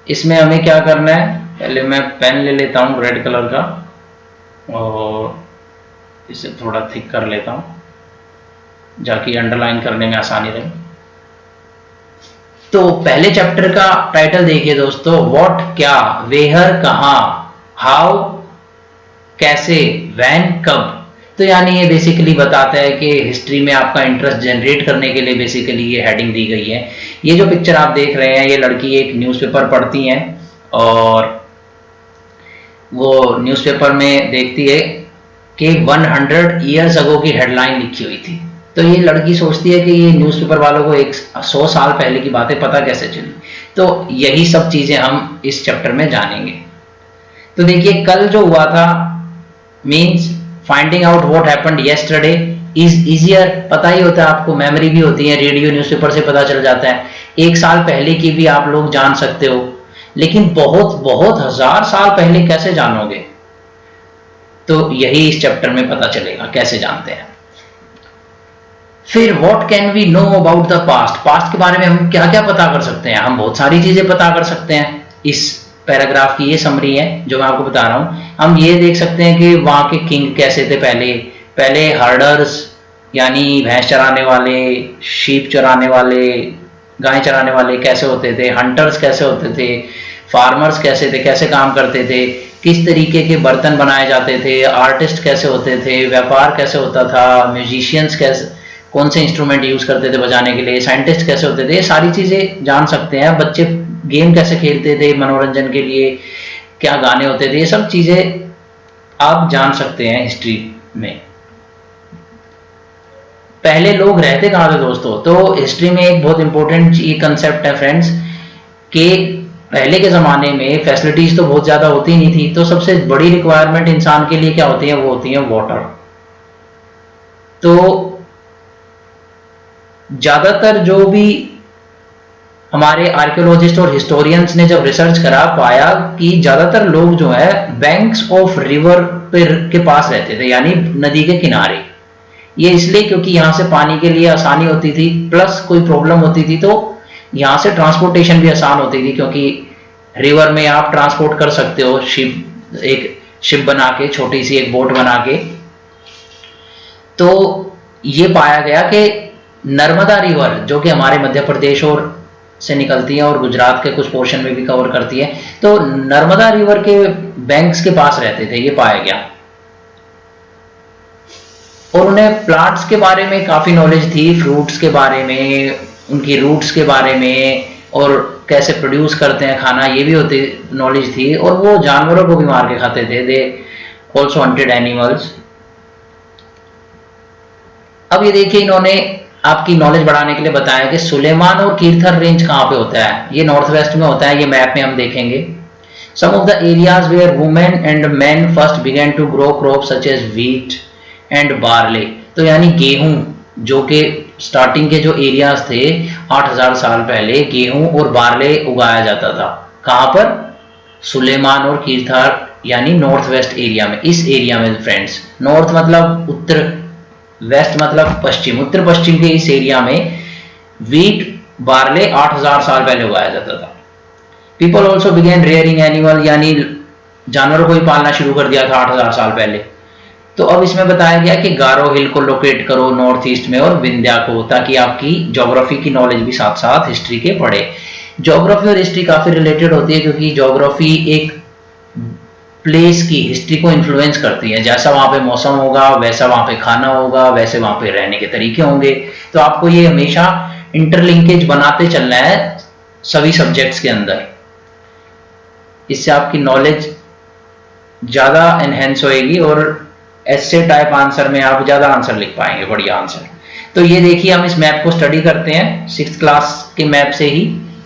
इसमें हमें क्या करना है, पहले मैं पेन ले लेता हूँ रेड कलर का और इसे थोड़ा थिक कर लेता हूँ जाकि अंडरलाइन करने में आसानी रहे। तो पहले चैप्टर का टाइटल देखिए दोस्तों, व्हाट क्या, वेयर कहाँ, हाउ कैसे, व्हेन कब। तो यानी ये बेसिकली बताता है कि हिस्ट्री में आपका इंटरेस्ट जनरेट करने के लिए बेसिकली ये हेडिंग दी गई है। ये जो पिक्चर आप देख रहे हैं, ये लड़की एक न्यूज़पेपर पढ़ती हैं और वो न्यूज़पेपर में देखती है कि 100 ईयर्स अगो की हेडलाइन लिखी हुई थी। तो ये लड़की सोचती है कि ये न्यूज़पेपर वालों को 100 साल पहले की बातें पता कैसे चली। तो यही सब चीज़ें हम इस चैप्टर में जानेंगे। तो देखिए, कल जो हुआ था means finding out what happened yesterday is easier. पता ही होता है आपको, मेमोरी भी होती है, रेडियो न्यूज़पेपर से पता चल जाता है। 1 साल पहले की भी आप लोग जान सकते हो, लेकिन बहुत बहुत 1000 साल पहले कैसे जानोगे? तो यही इस चैप्टर में पता चलेगा कैसे जानते हैं। फिर what can we know about the past, past के बारे में हम क्या क्या पता कर सकते हैं? हम बहुत सारी चीजें पता कर सकते हैं। इस पैराग्राफ की ये समरी है जो मैं आपको बता रहा हूं। हम ये देख सकते हैं कि वहां के किंग कैसे थे। पहले हर्डर्स यानी भैंस चराने वाले, शीप चराने वाले, गाय चराने वाले कैसे होते थे, हंटर्स कैसे होते थे, फार्मर्स कैसे थे, कैसे काम करते थे, किस तरीके के बर्तन बनाए जाते थे, आर्टिस्ट कैसे होते थे, व्यापार कैसे होता था, म्यूजिशियंस कैसे, कौन से इंस्ट्रूमेंट यूज करते थे बजाने के लिए, साइंटिस्ट कैसे होते थे, ये सारी चीजें जान सकते हैं। बच्चे गेम कैसे खेलते थे मनोरंजन के लिए, क्या गाने होते थे, ये सब चीजें आप जान सकते हैं हिस्ट्री में। पहले लोग रहते कहाँ थे दोस्तों? तो हिस्ट्री में एक बहुत इंपॉर्टेंट ये कंसेप्ट है फ्रेंड्स कि पहले के ज़माने में फैसिलिटीज़ तो बहुत ज़्यादा होती नहीं थी, तो सबसे बड़ी रिक्वायरमेंट इंसान के लिए क्या होती है? वो होती है वाटर। तो ज़्यादातर जो भी हमारे आर्कियोलॉजिस्ट और हिस्टोरियंस ने जब रिसर्च करा, पाया कि ज़्यादातर लोग जो है बैंक्स ऑफ रिवर के पास रहते थे, यानी नदी के किनारे। ये इसलिए क्योंकि यहाँ से पानी के लिए आसानी होती थी, प्लस कोई प्रॉब्लम होती थी तो यहाँ से ट्रांसपोर्टेशन भी आसान होती थी, क्योंकि रिवर में आप ट्रांसपोर्ट कर सकते हो एक शिप बना के, छोटी सी एक बोट बना के। तो ये पाया गया कि नर्मदा रिवर जो कि हमारे मध्य प्रदेश और से निकलती है और गुजरात के कुछ पोर्शन में भी कवर करती है, तो नर्मदा रिवर के बैंक्स के पास रहते थे, ये पाया गया। और उन्हें प्लांट्स के बारे में काफ़ी नॉलेज थी, फ्रूट्स के बारे में, उनकी रूट्स के बारे में, और कैसे प्रोड्यूस करते हैं खाना, ये भी होती नॉलेज थी। और वो जानवरों को भी मार के खाते थे, दे ऑल्सो हंटेड एनिमल्स। अब ये देखिए, इन्होंने आपकी नॉलेज बढ़ाने के लिए बताया कि सुलेमान और कीर्थर रेंज कहाँ पे होता है। ये नॉर्थ वेस्ट में होता है, ये मैप में हम देखेंगे। Some of the areas where women and man first began to grow crop such as wheat and barley. तो यानी गेहूं, जो कि स्टार्टिंग के जो एरियाज थे 8000 साल पहले, गेहूं और बार्ले उगाया जाता था। कहाँ पर? सुलेमान और कीर्थर यानी नॉर्थ वेस्ट एरिया में। इस एरिया में फ्रेंड्स, नॉर्थ मतलब उत्तर, वेस्ट मतलब पश्चिम, उत्तर पश्चिम के इस एरिया में व्हीट बार्ले 8000 साल पहले उगाया जाता था। People also began rearing animal, यानी जानवरों को ही पालना शुरू कर दिया था 8000 साल पहले। तो अब इसमें बताया गया कि गारो हिल को लोकेट करो नॉर्थ ईस्ट में, और विंध्या को, ताकि आपकी ज्योग्राफी की नॉलेज भी साथ साथ हिस्ट्री के पढ़े। ज्योग्राफी और हिस्ट्री काफी रिलेटेड होती है, क्योंकि ज्योग्राफी एक प्लेस की हिस्ट्री को इन्फ्लुएंस करती है। जैसा वहां पे मौसम होगा, वैसा वहां पे खाना होगा, वैसे वहां पे रहने के तरीके होंगे। तो आपको ये हमेशा इंटरलिंकेज बनाते चलना है सभी सब्जेक्ट्स के अंदर। इससे आपकी नॉलेज ज्यादा एनहेंस होएगी और ऐसे टाइप आंसर में आप ज्यादा आंसर लिख पाएंगे, बढ़िया आंसर। तो ये देखिए, हम इस मैप को स्टडी करते हैं 6th क्लास के मैप से ही,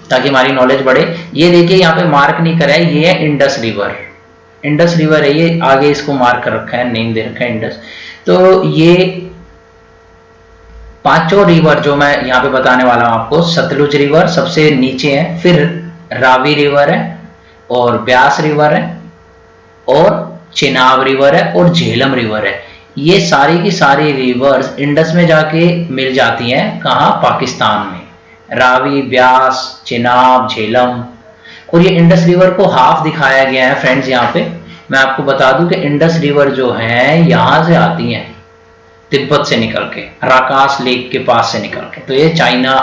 ताकि हमारी नॉलेज बढ़े। ये देखिए, यहाँ पे मार्क नहीं करा है, ये है इंडस रिवर। इंडस रिवर है ये, आगे इसको मार्क कर रखा है, नेम दे रखा है इंडस। तो ये पांचों रिवर जो मैं यहाँ पे बताने वाला हूँ आपको, सतलुज रिवर सबसे नीचे है, फिर रावी रिवर है, और ब्यास रिवर है, और चेनाब रिवर है, और झेलम रिवर है। ये सारी की सारी रिवर्स इंडस में जाके मिल जाती हैं। कहाँ? पाकिस्तान में। रावी, ब्यास, चेनाब, झेलम। और ये इंडस रिवर को हाफ दिखाया गया है फ्रेंड्स। यहाँ पे मैं आपको बता दूं कि इंडस रिवर जो है यहां से आती है तिब्बत से निकल के, राकास लेक के पास से निकल के, तो ये चाइना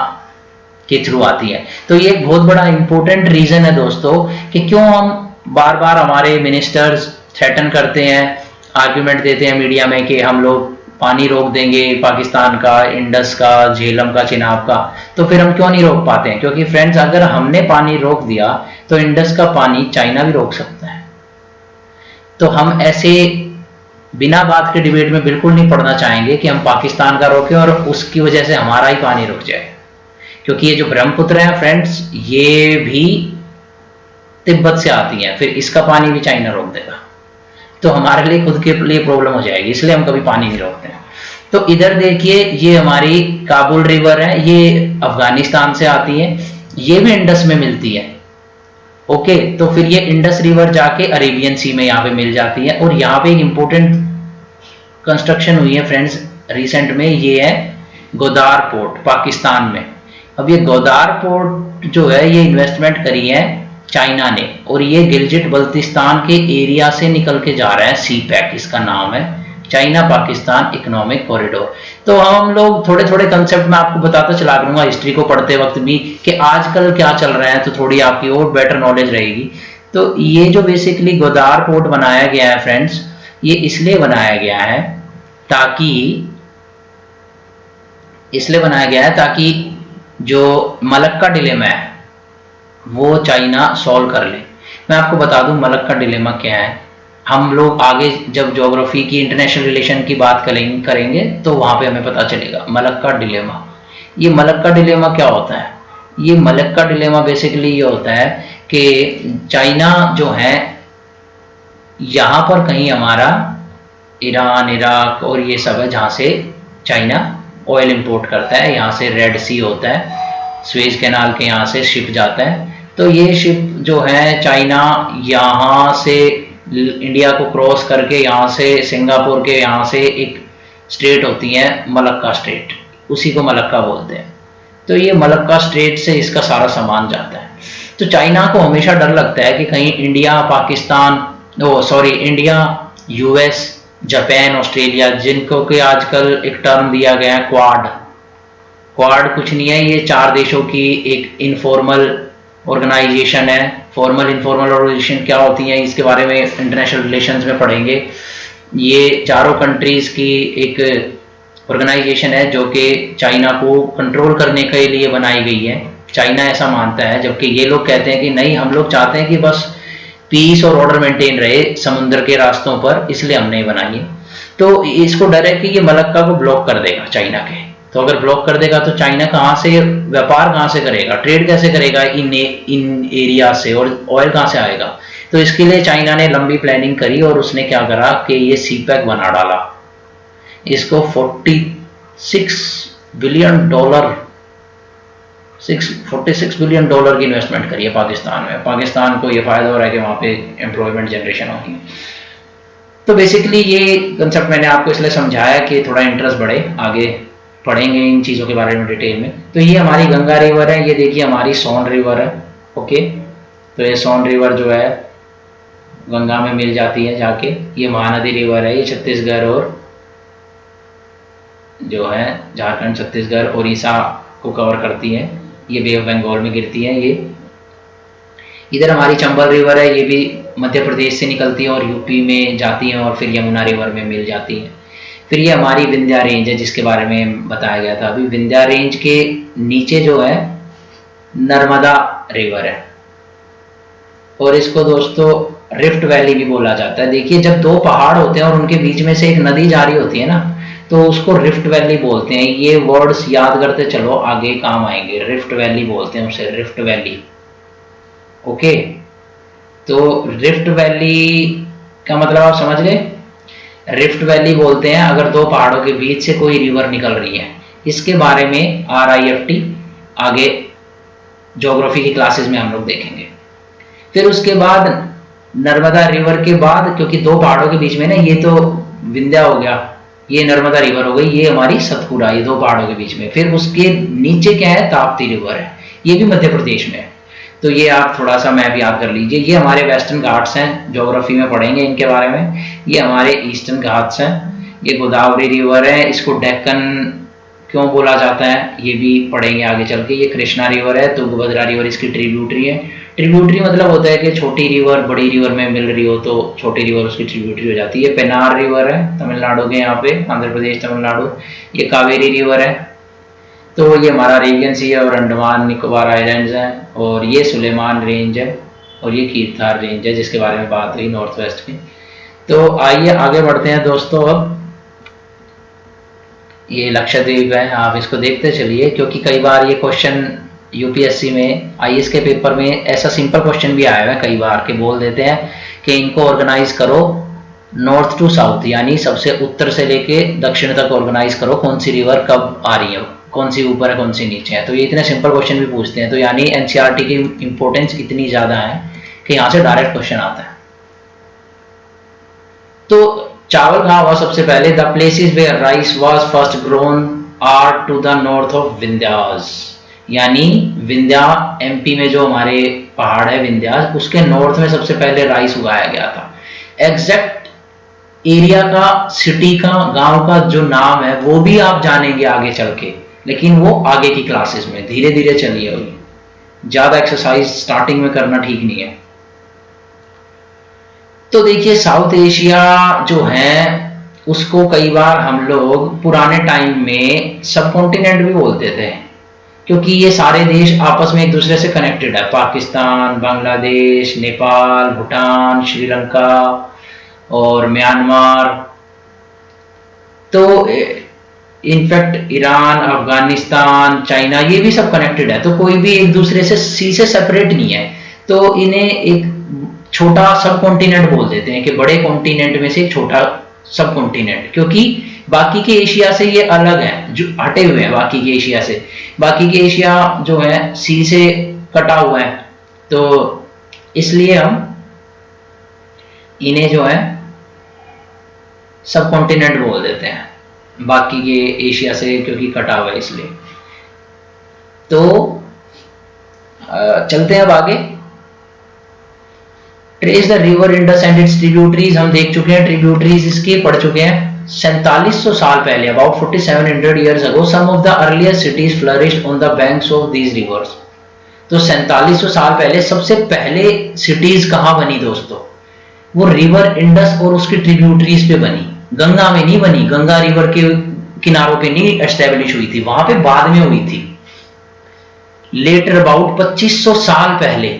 के थ्रू आती है। तो ये एक बहुत बड़ा इंपॉर्टेंट रीजन है दोस्तों कि क्यों हम बार बार हमारे मिनिस्टर्स थ्रेटन करते हैं, आर्ग्यूमेंट देते हैं मीडिया में कि हम लोग पानी रोक देंगे पाकिस्तान का, इंडस का, झेलम का, चिनाब का, तो फिर हम क्यों नहीं रोक पाते हैं? क्योंकि फ्रेंड्स अगर हमने पानी रोक दिया तो इंडस का पानी चाइना भी रोक सकता है। तो हम ऐसे बिना बात के डिबेट में बिल्कुल नहीं पड़ना चाहेंगे कि हम पाकिस्तान का रोकें और उसकी वजह से हमारा ही पानी रुक जाए, क्योंकि ये जो ब्रह्मपुत्र है फ्रेंड्स ये भी तिब्बत से आती है, फिर इसका पानी भी चाइना रोक देगा, तो हमारे लिए खुद के लिए प्रॉब्लम हो जाएगी, इसलिए हम कभी पानी नहीं रोकते हैं। तो इधर देखिए ये हमारी काबुल रिवर है, ये अफगानिस्तान से आती है, ये भी इंडस में मिलती है। ओके, तो फिर ये इंडस रिवर जाके अरेबियन सी में यहाँ पे मिल जाती है। और यहाँ पे एक इंपॉर्टेंट कंस्ट्रक्शन हुई है फ्रेंड्स रिसेंट में, ये है गोदार पोर्ट पाकिस्तान में। अब ये गोदार पोर्ट जो है ये इन्वेस्टमेंट करी है चाइना ने, और ये गिलजिट बल्तिस्तान के एरिया से निकल के जा रहा है, सी पैक इसका नाम है, चाइना पाकिस्तान इकोनॉमिक कॉरिडोर। तो हम लोग थोड़े थोड़े कंसेप्ट में आपको बताता चला करूंगा हिस्ट्री को पढ़ते वक्त भी कि आजकल क्या चल रहा है, तो थोड़ी आपकी और बेटर नॉलेज रहेगी। तो ये जो बेसिकली गोदार पोर्ट बनाया गया है फ्रेंड्स, ये इसलिए बनाया गया है ताकि जो मलक्का डिलेमा है वो चाइना सॉल्व कर ले। मैं आपको बता दूं मलक्का डिलेमा क्या है, हम लोग आगे जब ज्योग्राफी की इंटरनेशनल रिलेशन की बात करेंगे तो वहां पे हमें पता चलेगा मलक्का डिलेमा। ये मलक्का डिलेमा क्या होता है? ये मलक्का डिलेमा बेसिकली ये होता है कि चाइना जो है यहाँ पर कहीं हमारा ईरान, इराक और ये सब है जहाँ से चाइना ऑयल इंपोर्ट करता है, यहाँ से रेड सी होता है, स्वेज कैनाल के यहाँ से शिप जाता है। तो ये शिप जो है चाइना यहाँ से इंडिया को क्रॉस करके यहाँ से सिंगापुर के यहाँ से एक स्ट्रेट होती है मलक्का स्ट्रेट, उसी को मलक्का बोलते हैं। तो ये मलक्का स्ट्रेट से इसका सारा सामान जाता है। तो चाइना को हमेशा डर लगता है कि कहीं India, India, US, Japan, Australia, जिनको कि आजकल एक टर्म दिया गया है क्वाड कुछ नहीं है, ये 4 देशों की एक इनफॉर्मल ऑर्गेनाइजेशन है। फॉर्मल इनफॉर्मल ऑर्गेनाइजेशन क्या होती है इसके बारे में इंटरनेशनल रिलेशंस में पढ़ेंगे। ये चारों कंट्रीज की एक ऑर्गेनाइजेशन है जो कि चाइना को कंट्रोल करने के लिए बनाई गई है। चाइना ऐसा मानता है, जबकि ये लोग कहते हैं कि नहीं, हम लोग चाहते हैं कि बस पीस और ऑर्डर मेंटेन रहे समुद्र के रास्तों पर, इसलिए हमने ये बनाई है। तो इसको डर है कि ये मलक्का को ब्लॉक कर देगा चाइना के। तो अगर ब्लॉक कर देगा तो चाइना कहाँ से व्यापार कहाँ से करेगा, ट्रेड कैसे करेगा इन एरिया से, और ऑयल कहाँ से आएगा? तो इसके लिए चाइना ने लंबी प्लानिंग करी और उसने क्या करा कि ये सी पैक बना डाला। इसको 46 बिलियन डॉलर की इन्वेस्टमेंट करी है पाकिस्तान में। पाकिस्तान को ये फायदा हो रहा है कि वहाँ पे एम्प्लॉयमेंट जनरेशन होगी। तो बेसिकली ये कंसेप्ट मैंने आपको इसलिए समझाया कि थोड़ा इंटरेस्ट बढ़े, आगे पढ़ेंगे इन चीज़ों के बारे में डिटेल में। तो ये हमारी गंगा रिवर है, ये देखिए हमारी सोन रिवर है। ओके, तो ये सोन रिवर जो है गंगा में मिल जाती है जाके। ये महानदी रिवर है, ये छत्तीसगढ़ और जो है झारखंड, छत्तीसगढ़, उड़ीसा को कवर करती है। ये बे ऑफ बंगाल में गिरती है। ये इधर हमारी चंबल रिवर है, ये भी मध्य प्रदेश से निकलती है और यूपी में जाती है और फिर यमुना रिवर में मिल जाती है। फिर ये हमारी विंध्या रेंज है जिसके बारे में बताया गया था अभी। विंध्या रेंज के नीचे जो है नर्मदा रिवर है, और इसको दोस्तों रिफ्ट वैली भी बोला जाता है। देखिए जब 2 पहाड़ होते हैं और उनके बीच में से एक नदी जा रही होती है ना, तो उसको रिफ्ट वैली बोलते हैं। ये वर्ड्स याद करते चलो, आगे काम आएंगे। रिफ्ट वैली बोलते हैं उसे, रिफ्ट वैली। ओके, तो रिफ्ट वैली का मतलब आप समझ गए। रिफ्ट वैली बोलते हैं अगर 2 पहाड़ों के बीच से कोई रिवर निकल रही है। इसके बारे में RIFT आगे ज्योग्राफी की क्लासेस में हम लोग देखेंगे। फिर उसके बाद नर्मदा रिवर के बाद, क्योंकि 2 पहाड़ों के बीच में ना, ये तो विंध्या हो गया, ये नर्मदा रिवर हो गई, ये हमारी सतपुड़ा, ये 2 पहाड़ों के बीच में। फिर उसके नीचे क्या है, ताप्ती रिवर है, ये भी मध्य प्रदेश में है। तो ये आप थोड़ा सा मैप याद कर लीजिए। ये हमारे वेस्टर्न घाट्स हैं, ज्योग्राफी में पढ़ेंगे इनके बारे में। ये हमारे ईस्टर्न घाट्स हैं। ये गोदावरी रिवर है, इसको डेक्कन क्यों बोला जाता है ये भी पढ़ेंगे आगे चल के। ये कृष्णा रिवर है, तुंगभद्रा रिवर इसकी ट्रिब्यूटरी है। ट्रिब्यूटरी मतलब होता है कि छोटी रिवर बड़ी रिवर में मिल रही हो तो छोटी रिवर उसकी ट्रिब्यूटरी हो जाती है। पेनार रिवर है तमिलनाडु के, यहाँ पे आंध्र प्रदेश तमिलनाडु। ये कावेरी रिवर है। तो ये हमारा अरेबियन सी है और अंडमान निकोबार आइलैंड्स हैं। और ये सुलेमान रेंज है और ये कीरथार रेंज है जिसके बारे में बात हुई नॉर्थ वेस्ट की। तो आइए आगे बढ़ते हैं दोस्तों। अब ये लक्षद्वीप है, आप इसको देखते चलिए क्योंकि कई बार ये क्वेश्चन यूपीएससी में आईएएस के पेपर में ऐसा सिंपल क्वेश्चन भी आया है कई बार के बोल देते हैं कि इनको ऑर्गेनाइज करो नॉर्थ टू साउथ, यानी सबसे उत्तर से लेके दक्षिण तक ऑर्गेनाइज करो, कौन सी रिवर कब आ रही है, कौन सी ऊपर है कौन सी नीचे है। तो ये इतने सिंपल क्वेश्चन भी पूछते हैं। तो यानी एनसीईआरटी की इंपॉर्टेंस इतनी ज्यादा है कि यहाँ से डायरेक्ट क्वेश्चन आता है। तो चावल कहाँ हुआ सबसे पहले? The places where rice was first grown are to the north of Vindhyas, यानी विंध्या एमपी में जो हमारे पहाड़ है विंध्यास, उसके नॉर्थ में सबसे पहले राइस उगाया गया था। एग्जैक्ट एरिया का, सिटी का, गांव का जो नाम है वो भी आप जानेंगे आगे चल के, लेकिन वो आगे की क्लासेस में। धीरे धीरे चलिए, ज्यादा एक्सरसाइज स्टार्टिंग में करना ठीक नहीं है। तो देखिए साउथ एशिया जो है उसको कई बार हम लोग पुराने टाइम में सब कॉन्टिनेंट भी बोलते थे क्योंकि ये सारे देश आपस में एक दूसरे से कनेक्टेड है। पाकिस्तान, बांग्लादेश, नेपाल, भूटान, श्रीलंका और म्यांमार, तो इनफैक्ट ईरान, अफगानिस्तान, चाइना, ये भी सब कनेक्टेड है। तो कोई भी एक दूसरे से सी से सेपरेट नहीं है। तो इन्हें एक छोटा सब कॉन्टिनेंट बोल देते हैं कि बड़े कॉन्टिनेंट में से एक छोटा सब कॉन्टिनेंट, क्योंकि बाकी के एशिया से ये अलग है, जो हटे हुए हैं बाकी के एशिया से। बाकी के एशिया जो है सी से कटा हुआ है, तो इसलिए हम इन्हें जो है सब कॉन्टिनेंट बोल देते हैं बाकी के एशिया से, क्योंकि कटा हुआ है इसलिए। तो चलते हैं अब आगे। Trace the river Indus and it's tributaries हम देख चुके हैं, ट्रिब्यूटरीज इसके पढ़ चुके हैं। 4700 साल पहले, about 4700 years ago, some of the earliest cities flourished on the banks of these rivers। तो 4700 साल पहले सबसे पहले सिटीज कहाँ बनी दोस्तों? वो रिवर इंडस और उसकी ट्रिब्यूटरीज पे बनी, गंगा में नहीं बनी। गंगा रिवर के किनारों पे नहीं एस्टेब्लिश हुई थी, वहां पे बाद में हुई थी। लेटर अबाउट 2500 साल पहले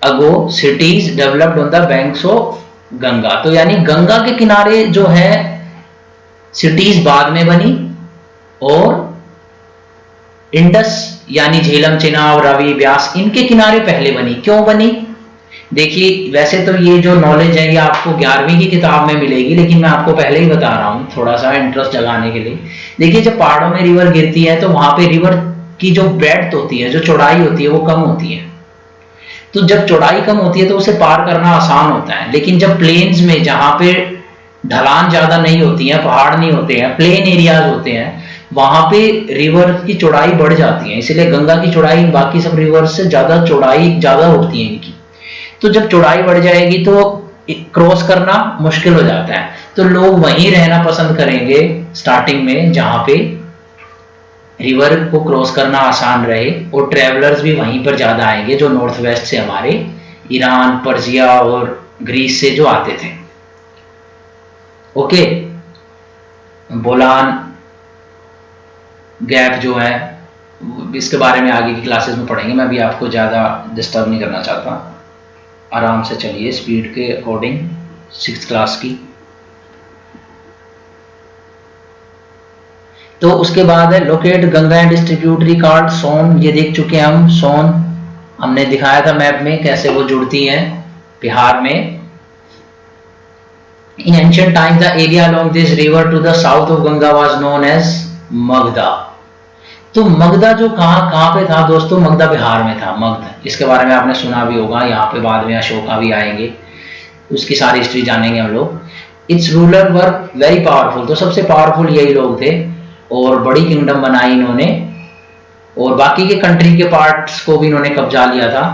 ago cities developed on the banks of Ganga. तो यानी गंगा के किनारे जो है सिटीज बाद में बनी और इंडस यानी झेलम, चिनाब, रावी, ब्यास इनके किनारे पहले बनी। क्यों बनी? देखिए वैसे तो ये जो नॉलेज है ये आपको 11वीं की किताब में मिलेगी, लेकिन मैं आपको पहले ही बता रहा हूं थोड़ा सा इंटरेस्ट जगाने के लिए। देखिए जब पहाड़ों में रिवर गिरती है तो वहां पे रिवर की जो ब्रेड्थ होती है, जो चौड़ाई होती है, वो कम होती है। तो जब चौड़ाई कम होती है तो उसे पार करना आसान होता है। लेकिन जब प्लेन्स में, जहां पे ढलान ज्यादा नहीं होती है, पहाड़ नहीं होते हैं, प्लेन एरियाज होते हैं, वहां पे रिवर की चौड़ाई बढ़ जाती है। इसलिए गंगा की चौड़ाई बाकी सब रिवर से ज्यादा चौड़ाई ज्यादा होती है इनकी। तो जब चौड़ाई बढ़ जाएगी तो क्रॉस करना मुश्किल हो जाता है। तो लोग वहीं रहना पसंद करेंगे स्टार्टिंग में जहां पे रिवर को क्रॉस करना आसान रहे, और ट्रेवलर्स भी वहीं पर ज्यादा आएंगे जो नॉर्थ वेस्ट से हमारे ईरान, पर्जिया और ग्रीस से जो आते थे। ओके, बोलान गैप जो है इसके बारे में आगे की क्लासेस में पढ़ेंगे। मैं भी आपको ज्यादा डिस्टर्ब नहीं करना चाहता, आराम से चलिए स्पीड के अकॉर्डिंग 6th क्लास की। तो उसके बाद है locate Ganga and distributary card Son, ये देख चुके हैं हम। सोन हमने दिखाया था मैप में कैसे वो जुड़ती है बिहार में। In ancient time the area along this river to the south of Ganga was known as Magadha. तो मगधा जो कहां पे था दोस्तों? मगधा बिहार में था। मगध, इसके बारे में आपने सुना भी होगा। यहाँ पे बाद में अशोका भी आएंगे, उसकी सारी हिस्ट्री जानेंगे हम लोग। It's ruler were very powerful, तो सबसे पावरफुल यही लोग थे और बड़ी किंगडम बनाई इन्होंने। और बाकी के कंट्री के पार्ट्स को भी इन्होंने कब्जा लिया था।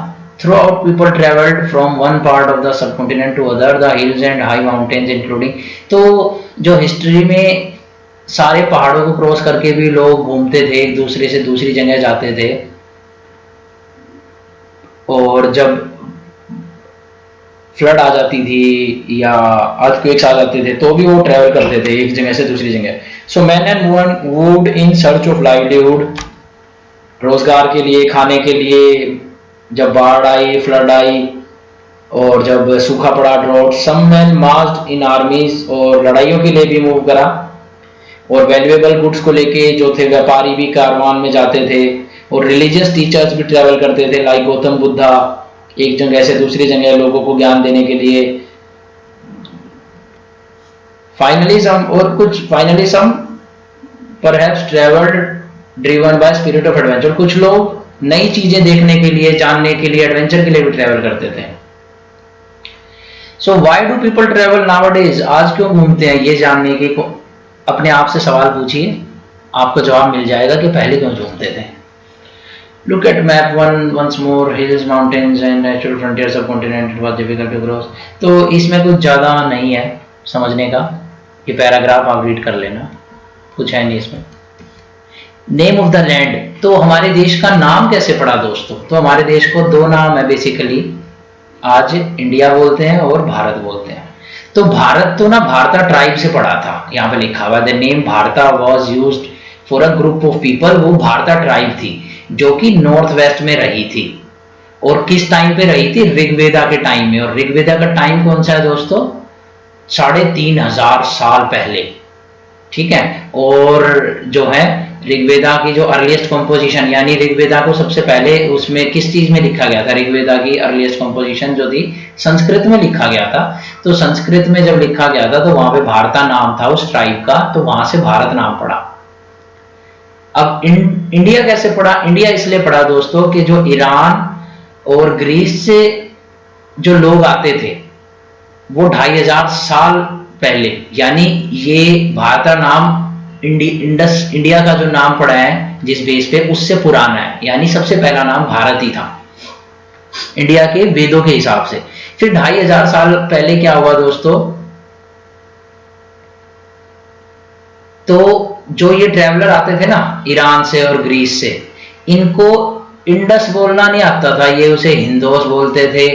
Throughout people travelled from one part of the subcontinent to other, the hills and high mountains including. तो जो हिस्ट्री में सारे पहाड़ों को क्रॉस करके भी लोग घूमते थे, एक दूसरे से दूसरी जगह जाते थे, और जब फ्लड आ जाती थी या अर्थक्वेक्स आ जाते थे तो भी वो ट्रैवल करते थे एक जगह से दूसरी जगह। So man and woman moved in search of livelihood, रोजगार के लिए, खाने के लिए, जब बाढ़ आई, फ्लड आई, और जब सूखा पड़ा, ड्रॉट। सम मैन मार्च्ड इन आर्मीज, और लड़ाइयों के लिए भी मूव करा, और वैल्यूएबल गुड्स को लेके जो थे व्यापारी भी कारवान में जाते थे, और रिलीजियस टीचर्स भी ट्रैवल करते थे, लाइक गौतम बुद्धा, एक जगह से दूसरी जगह लोगों को ज्ञान देने के लिए। Finally some perhaps travelled driven by spirit of adventure. कुछ लोग नई चीजें देखने के लिए, जानने के लिए, एडवेंचर के लिए भी ट्रैवल करते थे। So why do people travel nowadays? आज क्यों घूमते हैं, ये जानने के को अपने आप से सवाल पूछिए, आपको जवाब मिल जाएगा कि पहले क्यों घूमते थे। Look at map once more, hills, mountains and natural frontiers of continent. It was difficult to cross. तो इसमें कुछ ज़्यादा नहीं है समझने का, ये पैराग्राफ आप रीड कर लेना, कुछ है नहीं इसमें। नेम ऑफ द लैंड, तो हमारे देश का नाम कैसे पड़ा दोस्तों? तो हमारे देश को दो नाम है बेसिकली, आज इंडिया बोलते हैं और भारत बोलते हैं। तो भारत तो ना भारता ट्राइब से पड़ा था, यहाँ पे लिखा हुआ द नेम भारता was used for a group of people. वो भारता ट्राइब थी जो कि नॉर्थ वेस्ट में रही थी, और किस टाइम पे रही थी? ऋग्वेदा के टाइम में। और ऋग्वेदा का टाइम कौन सा है दोस्तों? 3500 साल पहले, ठीक है। और जो है ऋग्वेदा की जो अर्लीस्ट कंपोजिशन, यानी ऋग्वेदा को सबसे पहले उसमें किस चीज में लिखा गया था? ऋग्वेदा की अर्लीस्ट कंपोजिशन जो थी संस्कृत में लिखा गया था। तो संस्कृत में जब लिखा गया था तो वहां पे भारता नाम था उस ट्राइब का, तो वहां से भारत नाम पड़ा। अब इंडिया कैसे पड़ा? इंडिया इसलिए पड़ा दोस्तों कि जो ईरान और ग्रीस से जो लोग आते थे वो 2500 साल पहले, यानी ये भारत नाम इंडिया का जो नाम पड़ा है जिस बेस पे, उससे पुराना है, यानी सबसे पहला नाम भारत ही था इंडिया के वेदों के हिसाब से। फिर 2500 साल पहले क्या हुआ दोस्तों? तो जो ये ट्रैवलर आते थे ना ईरान से और ग्रीस से, इनको इंडस बोलना नहीं आता था, ये उसे हिंदोस बोलते थे,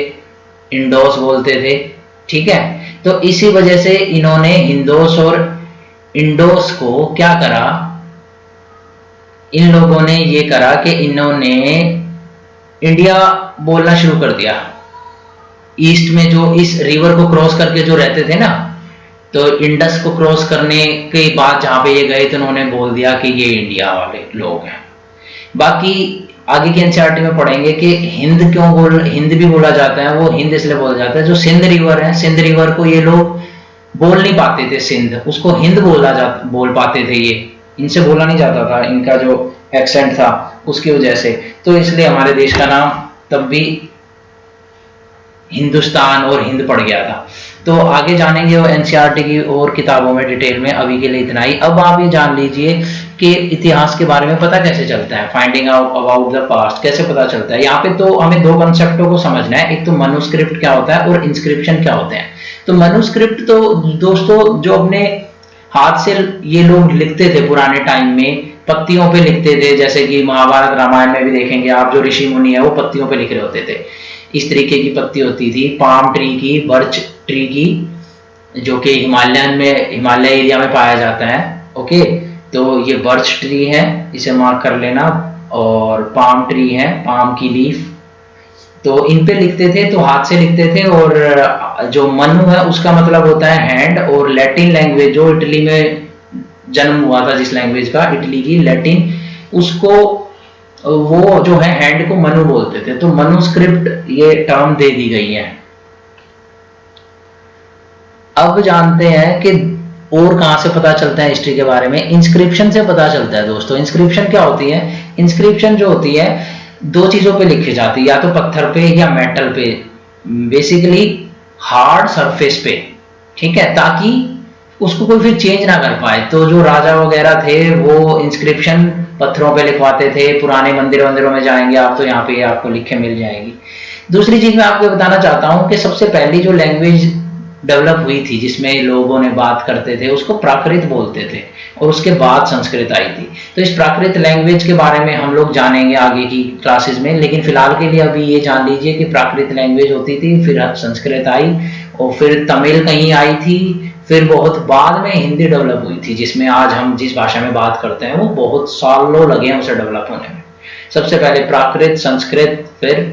इंडोस बोलते थे, ठीक है। तो इसी वजह से इन्होंने हिंदोस और इंडोस को क्या करा, इन लोगों ने ये करा कि इन्होंने इंडिया बोलना शुरू कर दिया। ईस्ट में जो इस रिवर को क्रॉस करके जो रहते थे ना, तो इंडस को क्रॉस करने के बाद जहां पे ये गए तो उन्होंने बोल दिया कि ये इंडिया वाले लोग हैं। बाकी आगे की एनसीईआरटी में पढ़ेंगे कि हिंद भी बोला जाता है। वो हिंद इसलिए बोला जाता है, जो सिंध रिवर है, सिंध रिवर को ये लोग बोल नहीं पाते थे, सिंध, उसको हिंद बोल पाते थे ये, इनसे बोला नहीं जाता था, इनका जो एक्सेंट था उसकी वजह से। तो इसलिए हमारे देश का नाम तब भी हिंदुस्तान और हिंद पड़ गया था। तो आगे जानेंगे वो एनसीईआरटी की और किताबों में डिटेल में। अभी के लिए इतना ही। अब आप ये जान लीजिए कि इतिहास के बारे में पता कैसे चलता है, finding out about the past कैसे पता चलता है। यहाँ पे तो हमें दो कंसेप्टों को समझना है, एक तो मनुस्क्रिप्ट क्या होता है और इंस्क्रिप्शन क्या होते हैं। तो मनुस्क्रिप्ट तो दोस्तों जो अपने हाथ से ये लोग लिखते थे पुराने टाइम में, पत्तियों पे लिखते थे, जैसे कि महाभारत रामायण में भी देखेंगे आप, जो ऋषि मुनि है वो पत्तियों पे लिख रहे होते थे। इस तरीके की पत्ती होती थी, पाम ट्री की, बर्च ट्री की, जो कि हिमालय एरिया में पाया जाता है। ओके, तो ये बर्च ट्री है, इसे मार्क कर लेना, और पाम ट्री है, पाम की लीफ। तो इन पे लिखते थे, तो हाथ से लिखते थे। और जो मनु है उसका मतलब होता है हैंड, और लैटिन लैंग्वेज जो इटली में जन्म हुआ था, जिस लैंग्वेज का, इटली की लैटिन, उसको वो जो है हैंड को मनु बोलते थे। तो मनुस्क्रिप्ट ये टर्म दे दी गई है। अब जानते हैं कि और कहां से पता चलता है हिस्ट्री के बारे में। इंस्क्रिप्शन से पता चलता है दोस्तों। इंस्क्रिप्शन क्या होती है? इंस्क्रिप्शन जो होती है दो चीजों पे लिखी जाती है, या तो पत्थर पे या मेटल पे, बेसिकली हार्ड सरफेस पे, ठीक है, ताकि उसको कोई फिर चेंज ना कर पाए। तो जो राजा वगैरह थे वो इंस्क्रिप्शन पत्थरों पे लिखवाते थे, पुराने मंदिरों में जाएंगे आप तो यहाँ पे आपको लिखे मिल जाएंगी। दूसरी चीज मैं आपको बताना चाहता हूँ कि सबसे पहली जो लैंग्वेज डेवलप हुई थी जिसमें लोगों ने बात करते थे उसको प्राकृत बोलते थे, और उसके बाद संस्कृत आई थी। तो इस प्राकृत लैंग्वेज के बारे में हम लोग जानेंगे आगे की क्लासेस में, लेकिन फिलहाल के लिए अभी ये जान लीजिए कि प्राकृत लैंग्वेज होती थी, फिर संस्कृत आई, और फिर तमिल कहीं आई थी, फिर बहुत बाद में हिंदी डेवलप हुई थी, जिसमें आज हम जिस भाषा में बात करते हैं वो बहुत सालों लगे हैं उसे डेवलप होने में। सबसे पहले प्राकृत, संस्कृत, फिर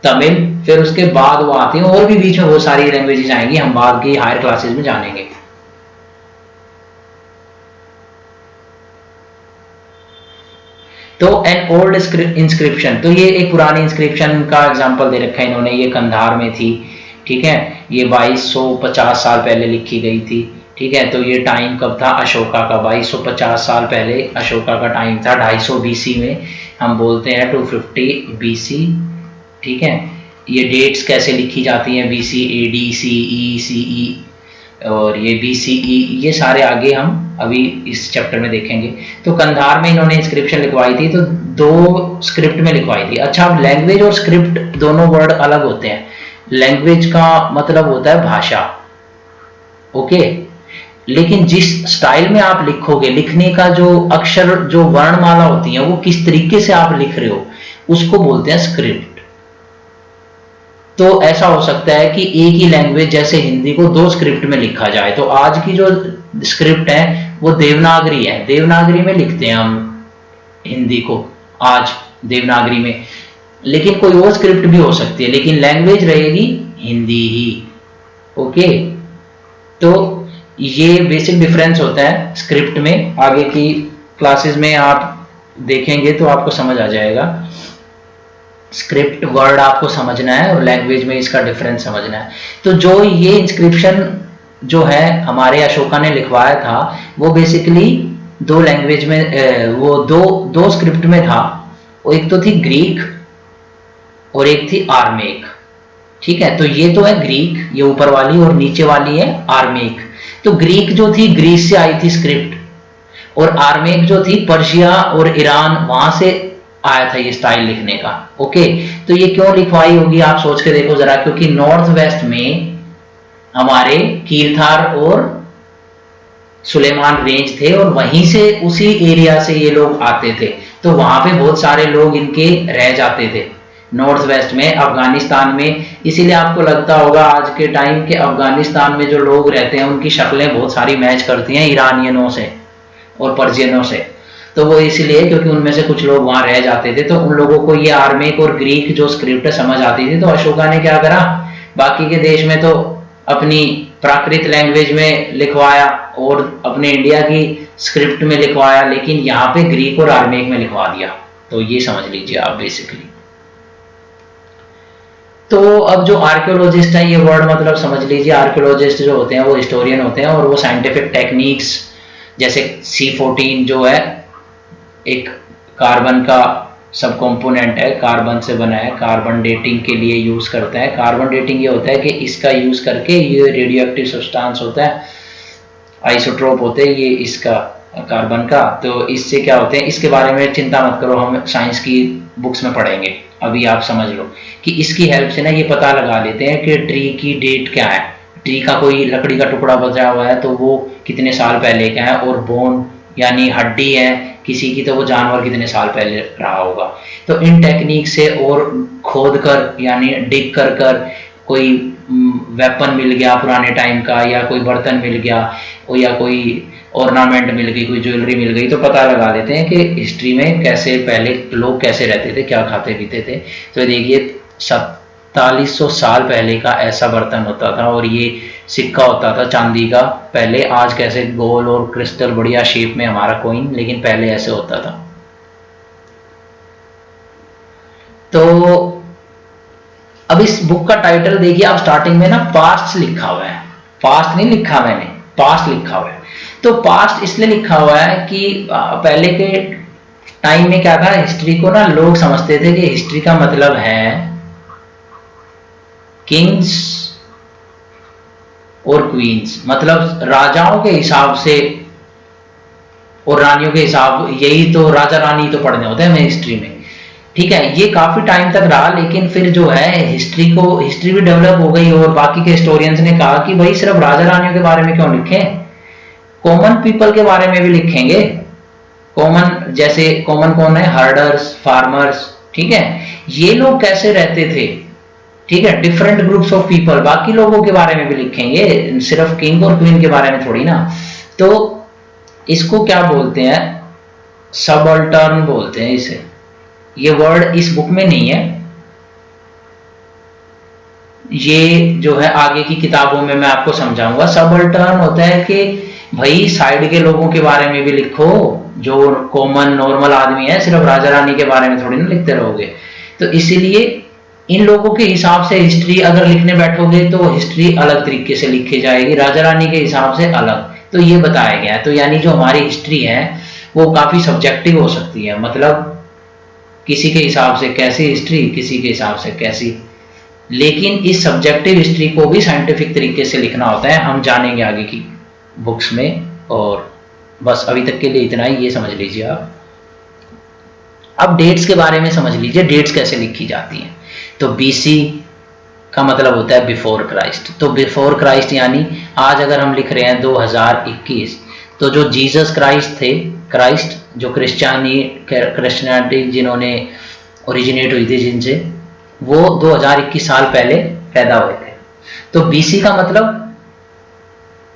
तमिल, फिर उसके बाद वो आती है, और भी बीच में बहुत सारी लैंग्वेजेस आएंगी, हम बाद की हायर क्लासेस में जानेंगे। तो एन ओल्ड इंस्क्रिप्शन, तो ये एक पुरानी इंस्क्रिप्शन का एग्जांपल दे रखा है इन्होंने, ये कंधार में थी, ठीक है, ये 2250 साल पहले लिखी गई थी, ठीक है। तो ये टाइम कब था? अशोका का, 2250 साल पहले अशोका का टाइम था, 250 बीसी में, हम बोलते हैं 250 बीसी, ठीक है। ये डेट्स कैसे लिखी जाती हैं, बीसी, एडी, सीई, सीई, और ये बीसीई, ये सारे आगे हम अभी इस चैप्टर में देखेंगे। तो कंधार में इन्होंने इंस्क्रिप्शन लिखवाई थी, तो 2 स्क्रिप्ट में लिखवाई थी। अच्छा, अब लैंग्वेज और स्क्रिप्ट दोनों वर्ड अलग होते हैं। लैंग्वेज का मतलब होता है भाषा, ओके, लेकिन जिस स्टाइल में आप लिखोगे, लिखने का जो अक्षर, जो वर्णमाला होती है, वो किस तरीके से आप लिख रहे हो उसको बोलते हैं स्क्रिप्ट। तो ऐसा हो सकता है कि एक ही लैंग्वेज जैसे हिंदी को 2 स्क्रिप्ट में लिखा जाए। तो आज की जो स्क्रिप्ट है वो देवनागरी है, देवनागरी में लिखते हैं हम हिंदी को आज, देवनागरी में, लेकिन कोई और स्क्रिप्ट भी हो सकती है, लेकिन लैंग्वेज रहेगी हिंदी ही, ओके। तो ये बेसिक डिफरेंस होता है स्क्रिप्ट में, आगे की क्लासेस में आप देखेंगे तो आपको समझ आ जाएगा। स्क्रिप्ट वर्ड आपको समझना है और लैंग्वेज में इसका डिफरेंस समझना है। तो जो ये इंस्क्रिप्शन जो है हमारे अशोका ने लिखवाया था, वो बेसिकली 2 लैंग्वेज में, वो दो स्क्रिप्ट में था। वो एक तो थी ग्रीक और एक थी आर्मेक, ठीक है। तो ये तो है ग्रीक, ये ऊपर वाली, और नीचे वाली है आर्मेक। तो ग्रीक जो थी ग्रीस से आई थी स्क्रिप्ट, और आर्मेक जो थी पर्शिया और ईरान, वहां से आया था ये स्टाइल लिखने का, ओके। तो ये क्यों लिखवाई होगी आप सोच के देखो जरा, क्योंकि नॉर्थ वेस्ट में हमारे कीरथार और सुलेमान रेंज थे, और वहीं से उसी एरिया से ये लोग आते थे, तो वहां पे बहुत सारे लोग इनके रह जाते थे नॉर्थ वेस्ट में, अफगानिस्तान में। इसीलिए आपको लगता होगा आज के टाइम के अफगानिस्तान में जो लोग रहते हैं उनकी शक्लें बहुत सारी मैच करती हैं ईरानियनों से और पर्शियनों से। तो वो इसलिए क्योंकि उनमें से कुछ लोग वहां रह जाते थे, तो उन लोगों को ये आर्मेक और ग्रीक जो स्क्रिप्ट समझ आती थी। तो अशोका ने क्या करा, बाकी के देश में तो अपनी प्राकृत लैंग्वेज में लिखवाया और अपने इंडिया की स्क्रिप्ट में लिखवाया, लेकिन यहाँ पे ग्रीक और आर्मेक में लिखवा दिया। तो ये समझ लीजिए आप बेसिकली। तो अब जो आर्कियोलॉजिस्ट है, ये वर्ड मतलब समझ लीजिए, आर्कियोलॉजिस्ट जो होते हैं वो हिस्टोरियन होते हैं, और वो साइंटिफिक टेक्निक्स जैसे C14 जो है एक कार्बन का सब कंपोनेंट है, कार्बन से बना है, कार्बन डेटिंग के लिए यूज करता है। कार्बन डेटिंग ये होता है कि इसका यूज करके, ये रेडियो एक्टिव सब्सटेंस होता है, आइसोट्रोप होते हैं ये इसका कार्बन का, तो इससे क्या होते हैं, इसके बारे में चिंता मत करो, हम साइंस की बुक्स में पढ़ेंगे। अभी आप समझ लो कि इसकी हेल्प से ना ये पता लगा लेते हैं कि ट्री की डेट क्या है, ट्री का कोई लकड़ी का टुकड़ा बचा हुआ है तो वो कितने साल पहले का है, और बोन यानी हड्डी है किसी की तो वो जानवर कितने साल पहले रहा होगा। तो इन टेक्निक से और खोद कर यानी डिग कर कर कोई वेपन मिल गया पुराने टाइम का, या कोई बर्तन मिल गया, या कोई ऑर्नामेंट मिल गई, कोई ज्वेलरी मिल गई, तो पता लगा लेते हैं कि हिस्ट्री में कैसे पहले लोग कैसे रहते थे, क्या खाते पीते थे। तो देखिए 4700 साल पहले का ऐसा बर्तन होता था, और ये सिक्का होता था चांदी का पहले। आज कैसे गोल और क्रिस्टल बढ़िया शेप में हमारा कॉइन, लेकिन पहले ऐसे होता था। तो अब इस बुक का टाइटल देखिए आप, स्टार्टिंग में ना पास्ट लिखा हुआ है, पास्ट नहीं लिखा मैंने, पास्ट लिखा हुआ है। तो पास्ट इसलिए लिखा हुआ है कि पहले के टाइम में क्या था, हिस्ट्री को ना लोग समझते थे कि हिस्ट्री का मतलब है किंग्स और क्वींस, मतलब राजाओं के हिसाब से और रानियों के हिसाब, यही तो राजा रानी तो पढ़ने होते हैं हमें हिस्ट्री में, ठीक है। ये काफी टाइम तक रहा, लेकिन फिर जो है हिस्ट्री भी डेवलप हो गई और बाकी के हिस्टोरियंस ने कहा कि भाई सिर्फ राजा रानियों के बारे में क्यों लिखें, कॉमन पीपल के बारे में भी लिखेंगे। कॉमन जैसे कॉमन कौन है, हर्डर्स, फार्मर्स, ठीक है, ये लोग कैसे रहते थे, ठीक है, डिफरेंट ग्रुप्स ऑफ पीपल, बाकी लोगों के बारे में भी लिखेंगे, सिर्फ किंग और क्वीन के बारे में थोड़ी ना। तो इसको क्या बोलते हैं, सबअल्टर्न बोलते हैं इसे। ये वर्ड इस बुक में नहीं है, ये जो है आगे की किताबों में मैं आपको समझाऊंगा। सबअल्टर्न होता है कि भाई साइड के लोगों के बारे में भी लिखो, जो कॉमन नॉर्मल आदमी है, सिर्फ राजा रानी के बारे में थोड़ी ना लिखते रहोगे। तो इसीलिए इन लोगों के हिसाब से हिस्ट्री अगर लिखने बैठोगे तो हिस्ट्री अलग तरीके से लिखी जाएगी, राजा रानी के हिसाब से अलग। तो ये बताया गया है। तो यानी जो हमारी हिस्ट्री है वो काफी सब्जेक्टिव हो सकती है, मतलब किसी के हिसाब से कैसी हिस्ट्री, किसी के हिसाब से कैसी, लेकिन इस सब्जेक्टिव हिस्ट्री को भी साइंटिफिक तरीके से लिखना होता है, हम जानेंगे आगे की बुक्स में। और बस अभी तक के लिए इतना ही, ये समझ लीजिए आप। अब डेट्स के बारे में समझ लीजिए, डेट्स कैसे लिखी जाती हैं। तो बीसी का मतलब होता है बिफोर क्राइस्ट। तो बिफोर क्राइस्ट यानी आज अगर हम लिख रहे हैं 2021, तो जो जीसस क्राइस्ट थे, क्राइस्ट जो क्रिश्चियनिटी जिन्होंने ओरिजिनेट हुई थी जिनसे, वो 2021 साल पहले पैदा हुए थे। तो बीसी का मतलब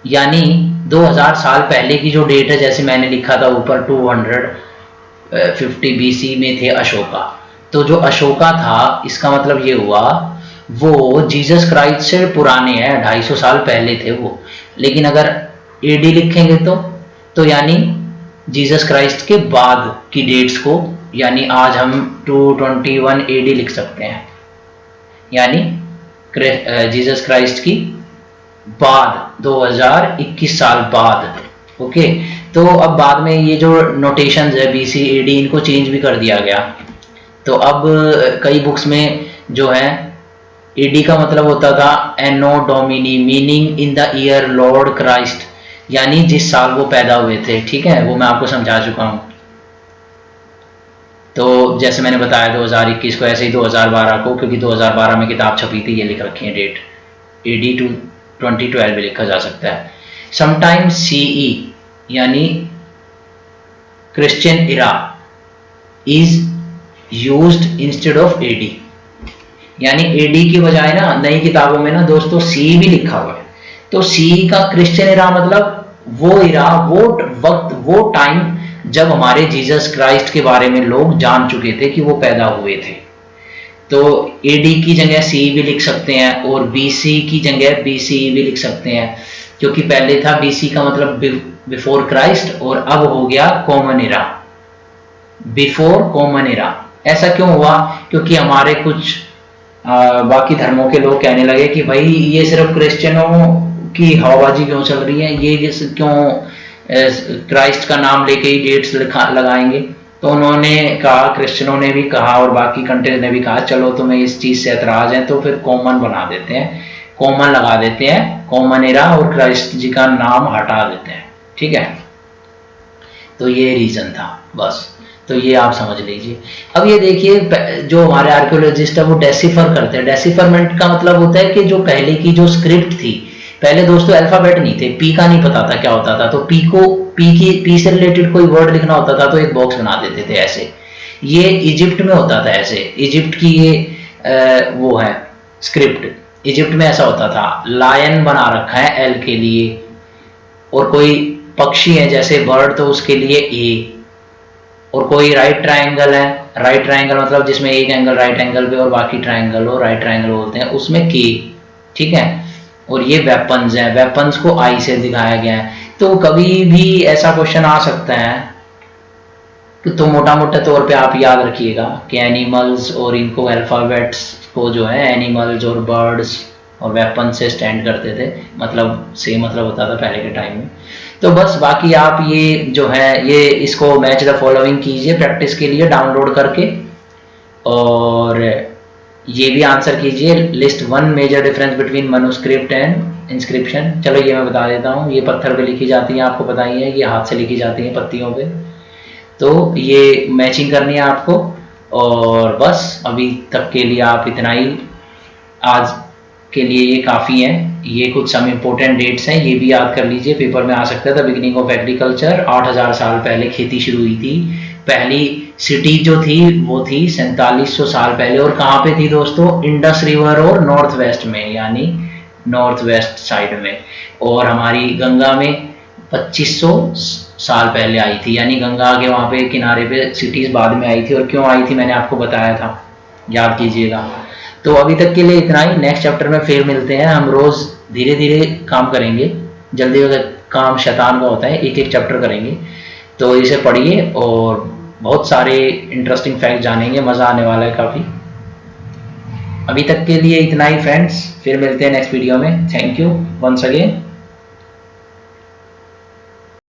यानी 2000 साल पहले की जो डेट है, जैसे मैंने लिखा था ऊपर 250 बीसी में थे अशोका। तो जो अशोका था, इसका मतलब ये हुआ वो जीसस क्राइस्ट से पुराने हैं, 250 साल पहले थे वो। लेकिन अगर एडी लिखेंगे तो यानी जीसस क्राइस्ट के बाद की डेट्स को, यानी आज हम 221 एडी लिख सकते हैं, यानी जीसस क्राइस्ट की बाद 2021 साल बाद। ओके, तो अब बाद में ये जो नोटेशंस है बीसी एडी, इनको चेंज भी कर दिया गया। तो अब कई बुक्स में जो है एडी का मतलब होता था anno Domini, meaning in the year Lord Christ, यानी जिस साल वो पैदा हुए थे, ठीक है, वो मैं आपको समझा चुका हूं। तो जैसे मैंने बताया 2021 को, ऐसे ही 2012 को, क्योंकि 2012 में किताब छपी थी, ये लिख रखी है डेट, एडी टू 2012 भी लिखा जा सकता है। समटाइम्स सीई यानी Christian era is used instead of AD, यानी एडी की बजाय ना नई किताबों में ना दोस्तों सी भी लिखा हुआ है। तो सी का क्रिश्चियन इरा मतलब वो इरा, वो वक्त, वो टाइम जब हमारे जीसस क्राइस्ट के बारे में लोग जान चुके थे कि वो पैदा हुए थे। तो एडी की जगह सी भी लिख सकते हैं और बीसी की जगह बीसी भी लिख सकते हैं, क्योंकि पहले था बीसी का मतलब बिफोर क्राइस्ट और अब हो गया कॉमन इरा, बिफोर कॉमन इरा। ऐसा क्यों हुआ? क्योंकि हमारे कुछ बाकी धर्मों के लोग कहने लगे कि भाई ये सिर्फ क्रिश्चियनों की हवाबाजी क्यों चल रही है, ये क्यों क्राइस्ट का नाम लेके ही डेट्स लगाएंगे। तो उन्होंने कहा, क्रिश्चियनों ने भी कहा और बाकी कंट्रीज ने भी कहा, चलो तुम्हें इस चीज से एतराज है तो फिर कॉमन बना देते हैं, कॉमन लगा देते हैं, कॉमन एरा, और क्राइस्ट जी का नाम हटा देते हैं, ठीक है। तो ये रीजन था बस, तो ये आप समझ लीजिए। अब ये देखिए, जो हमारे आर्कियोलॉजिस्ट है वो डेसिफर करते हैं। डेसिफरमेंट का मतलब होता है कि जो पहले की जो स्क्रिप्ट थी, पहले दोस्तों अल्फाबेट नहीं थे, पी का नहीं पता था क्या होता था, तो पी से रिलेटेड कोई वर्ड लिखना होता था तो एक बॉक्स बना देते थे ऐसे। ये इजिप्ट में होता था ऐसे, इजिप्ट की ये वो है स्क्रिप्ट, इजिप्ट में ऐसा होता था। लायन बना रखा है एल के लिए, और कोई पक्षी है जैसे बर्ड तो उसके लिए ए, और कोई राइट ट्रायंगल है, राइट ट्रायंगल मतलब जिसमें एक एंगल राइट एंगल पे और बाकी ट्रायंगल हो, राइट ट्रायंगल बोलते हैं, उसमें के, ठीक है। और ये वेपन्स हैं, वेपन्स को आई से दिखाया गया है। तो कभी भी ऐसा क्वेश्चन आ सकता है कि, तो मोटा मोटा तौर पे आप याद रखिएगा कि एनिमल्स और इनको अल्फाबेट्स को जो है एनिमल्स और बर्ड्स और वेपन से स्टैंड करते थे, मतलब सेम मतलब होता था पहले के टाइम में। तो बस बाकी आप ये जो है ये इसको मैच द फॉलोइंग कीजिए प्रैक्टिस के लिए डाउनलोड करके, और ये भी आंसर कीजिए। List 1 major difference between manuscript and inscription. चलो ये मैं बता देता हूँ। ये पत्थर पे लिखी जाती है, आपको पता ही है, ये हाथ से लिखी जाती है पत्तियों पे। तो ये मैचिंग करनी है आपको। और बस अभी तक के लिए आप इतना ही, आज के लिए ये काफ़ी है। ये कुछ सम इम्पोर्टेंट डेट्स हैं, ये भी याद कर लीजिए, पेपर में आ सकता है। द बिगिनिंग ऑफ एग्रीकल्चर, 8000 साल पहले खेती शुरू हुई थी। पहली सिटी जो थी वो थी 4700 साल पहले, और कहाँ पे थी दोस्तों? इंडस रिवर और नॉर्थ वेस्ट में, यानी नॉर्थ वेस्ट साइड में। और हमारी गंगा में 2500 साल पहले आई थी, यानी गंगा के वहाँ पे किनारे पे सिटीज़ बाद में आई थी। और क्यों आई थी मैंने आपको बताया था, याद कीजिएगा। तो अभी तक के लिए इतना ही। नेक्स्ट चैप्टर में फिर मिलते हैं। हम रोज़ धीरे धीरे काम करेंगे, जल्दी वगैरह काम शैतान का होता है, एक एक चैप्टर करेंगे। तो इसे पढ़िए और बहुत सारे इंटरेस्टिंग फैक्ट जानेंगे, मज़ा आने वाला है काफ़ी। अभी तक के लिए इतना ही फ्रेंड्स, फिर मिलते हैं नेक्स्ट वीडियो में। Thank you once again.